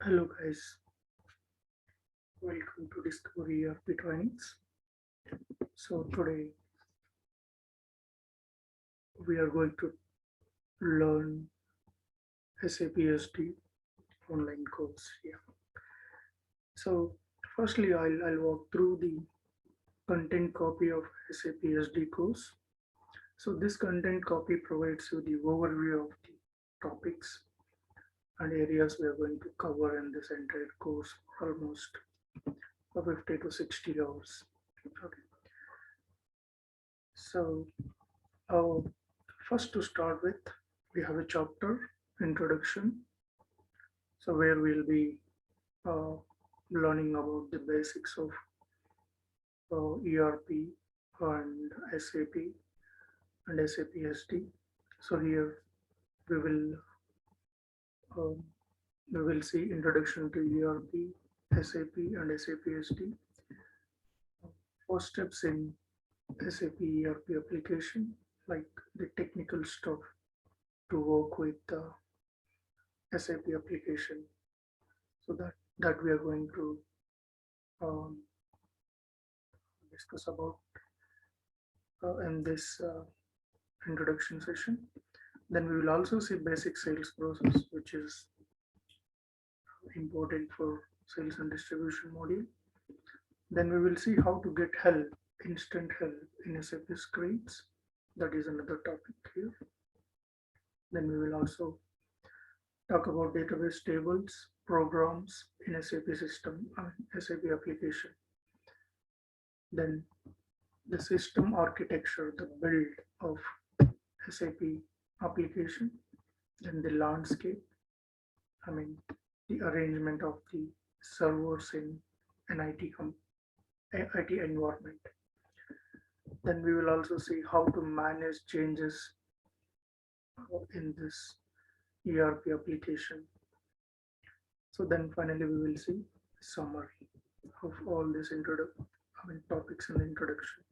Hello guys, welcome to Discovery ERP Trainings. So today we are going to learn SAP SD online course here. So firstly I'll walk through the content copy of SAP SD course. So this content copy provides you the overview of the topics and areas we are going to cover in this entire course for almost 50 to 60 hours. Okay. So uh, first to start with, we have a chapter introduction. So where we'll be uh, learning about the basics of ERP and SAP and SAP SD. So here we will um, we will see introduction to ERP, SAP and SAP SD. First steps in SAP ERP application, like the technical stuff to work with the SAP application. So that we are going to um, discuss about in this introduction session. Then we will also see basic sales process, which is important for sales and distribution module. Then we will see how to get help, instant help in SAP screens. That is another topic here. Then we will also talk about database tables, programs in SAP system and SAP application. Then the system architecture, the build of SAP application, then the landscape, I mean, the arrangement of the servers in an IT environment. Then we will also see how to manage changes in this ERP application. So then finally we will see summary of all these topics in the introduction.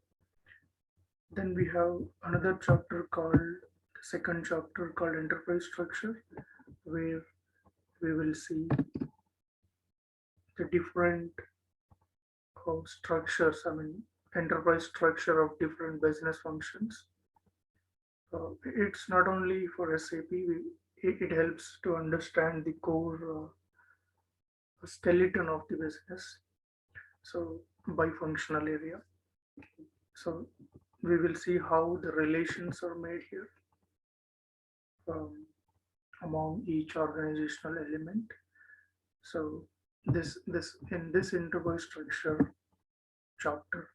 Then we have another chapter called the second chapter called enterprise structure, where we will see the different structures, enterprise structure of different business functions. It's not only for SAP, it helps to understand the core skeleton of the business. So by functional area. So we will see how the relations are made here um, among each organizational element. So this in this enterprise structure chapter,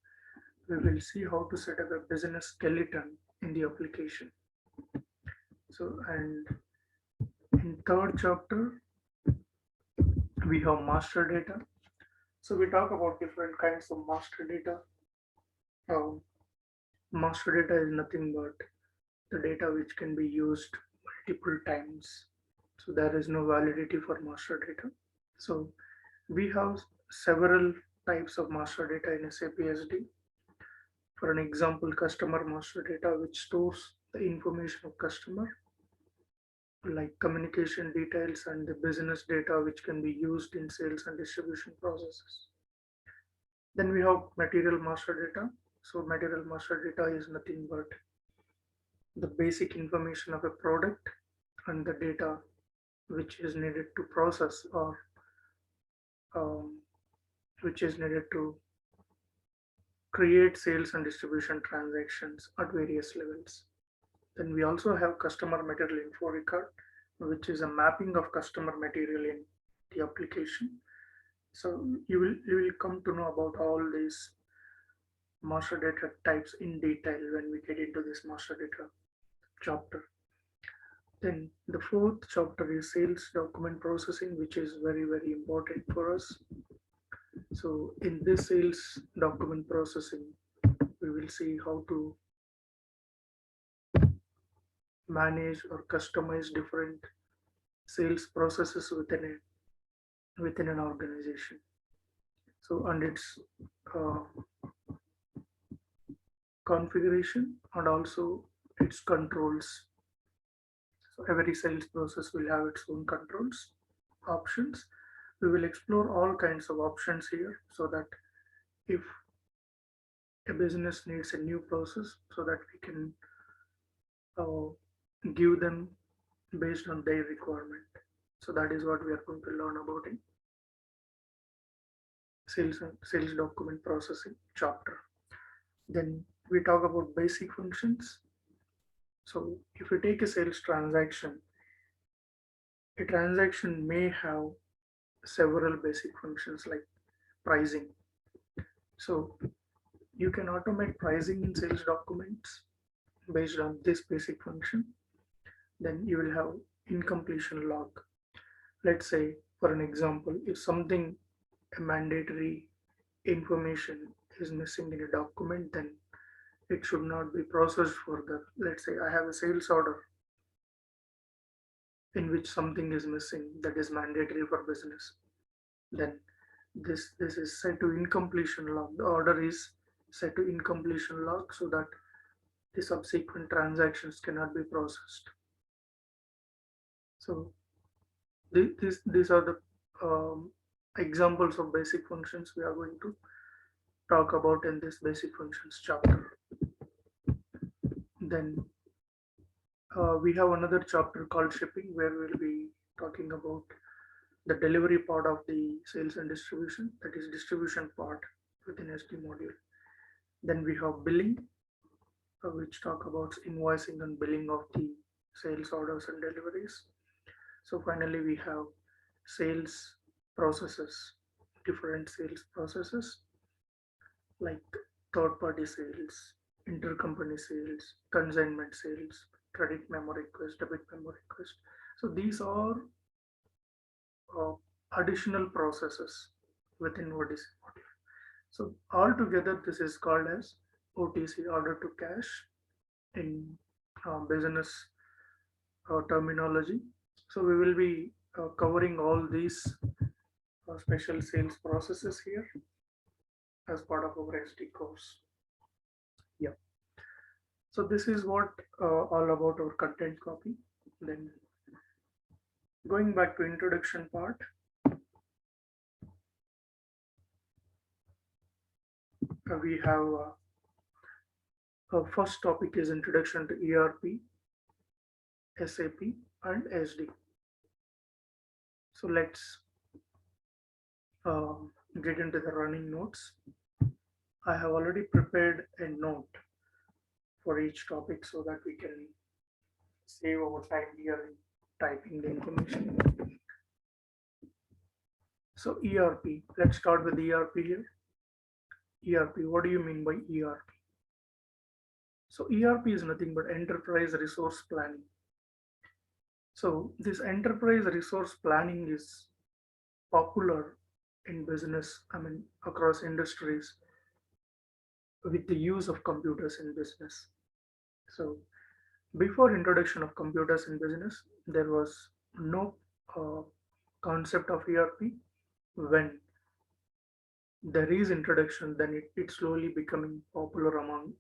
we will see how to set up a business skeleton in the application. So and in third chapter, we have master data. So we talk about different kinds of master data. Um, Master data is nothing but the data which can be used multiple times. So there is no validity for master data. So we have several types of master data in SAP SD. For an example, customer master data, which stores the information of customer, like communication details and the business data, which can be used in sales and distribution processes. Then we have material master data. So material master data is nothing but the basic information of a product and the data which is needed to process or um, which is needed to create sales and distribution transactions at various levels. Then we also have customer material info record, which is a mapping of customer material in the application. So you will come to know about all these master data types in detail when we get into this master data chapter. Then the fourth chapter is sales document processing, which is very important for us. So in this sales document processing, we will see how to manage or customize different sales processes within an organization. So and its uh, configuration and also its controls. So every sales process will have its own controls options, We will explore all kinds of options here so that if a business needs a new process, so that we can uh, give them based on their requirement. So that is what we are going to learn about in sales and sales document processing chapter. Then we talk about basic functions. So if you take a sales transaction, a transaction may have several basic functions like pricing. So you can automate pricing in sales documents based on this basic function. Then you will have incompletion log. Let's say, for an example, if something a mandatory information is missing in a document, then it should not be processed further. Let's say I have a sales order in which something is missing that is mandatory for business. Then this is set to incompletion log. The order is set to incompletion log so that the subsequent transactions cannot be processed. So these are the examples of basic functions we are going to talk about in this basic functions chapter. Then we have another chapter called shipping where we'll be talking about the delivery part of the sales and distribution, that is distribution part within SD module. Then we have billing, which talk about invoicing and billing of the sales orders and deliveries. So finally, we have sales processes, different sales processes like third-party sales, intercompany sales, consignment sales, credit memo request, debit memo request. So these are uh, additional processes within OTC module. So altogether, this is called as OTC, order to cash, in business terminology. So we will be covering all these special sales processes here as part of our SD course. Yeah. So this is what all about our content copy. Then going back to introduction part, we have our first topic is introduction to ERP, SAP, and SD. So let's uh, get into the running notes. I have already prepared a note for each topic so that we can save our time here in typing the information. So ERP, let's start with ERP here. ERP, what do you mean by ERP? So ERP is nothing but enterprise resource planning. So this enterprise resource planning is popular in business, I mean, across industries with the use of computers in business. So before introduction of computers in business, there was no uh, concept of ERP. When there is introduction, then it slowly becoming popular among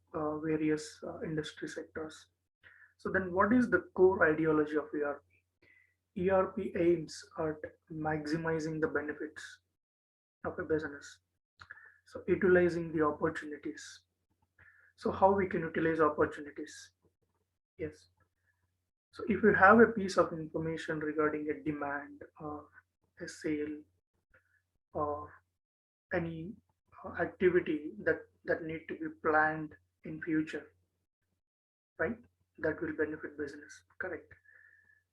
various industry sectors. So then what is the core ideology of ERP? ERP aims at maximizing the benefits of a business. So utilizing the opportunities. So how we can utilize opportunities? Yes. So if you have a piece of information regarding a demand or a sale or any activity that need to be planned in future, right? That will benefit business. Correct.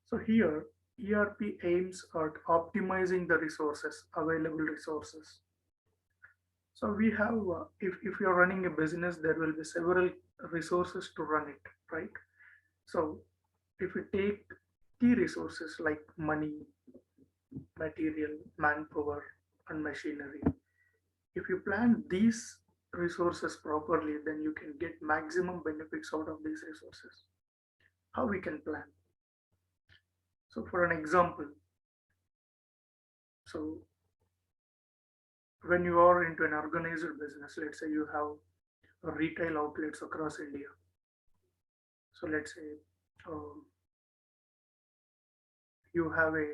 So here ERP aims at optimizing the resources, available resources. So we have, if you're running a business, there will be several resources to run it, right? So if we take key resources like money, material, manpower, and machinery, if you plan these resources properly, then you can get maximum benefits out of these resources. How we can plan? So for an example, so when you are into an organized business, let's say you have retail outlets across India. So let's say um, you have a